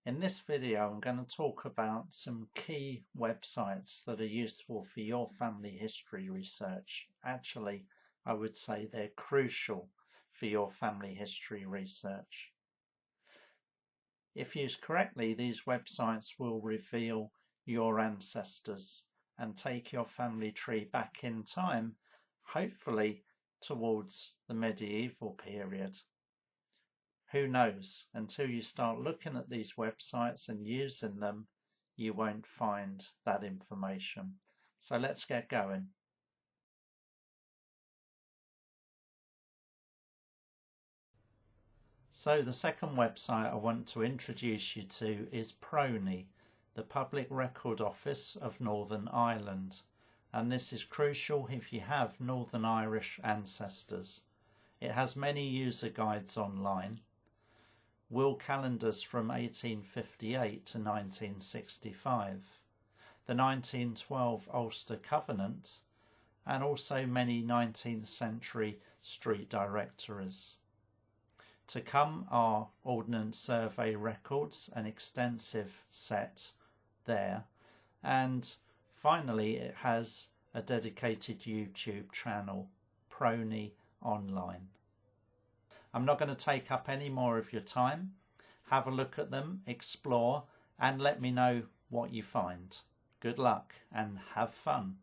In this video, I'm going to talk about some key websites that are useful for your family history research. Actually, I would say they're crucial for your family history research. If used correctly, these websites will reveal your ancestors and take your family tree back in time, hopefully towards the medieval period. Who knows? Until you start looking at these websites and using them, you won't find that information. So let's get going. So the second website I want to introduce you to is PRONI, the Public Record Office of Northern Ireland. And this is crucial if you have Northern Irish ancestors. It has many user guides online, will calendars from 1858 to 1965, the 1912 Ulster Covenant, and also many 19th century street directories. To come are Ordnance Survey records, an extensive set there, and finally it has a dedicated YouTube channel, PRONI Online. I'm not going to take up any more of your time. Have a look at them, explore, and let me know what you find. Good luck and have fun.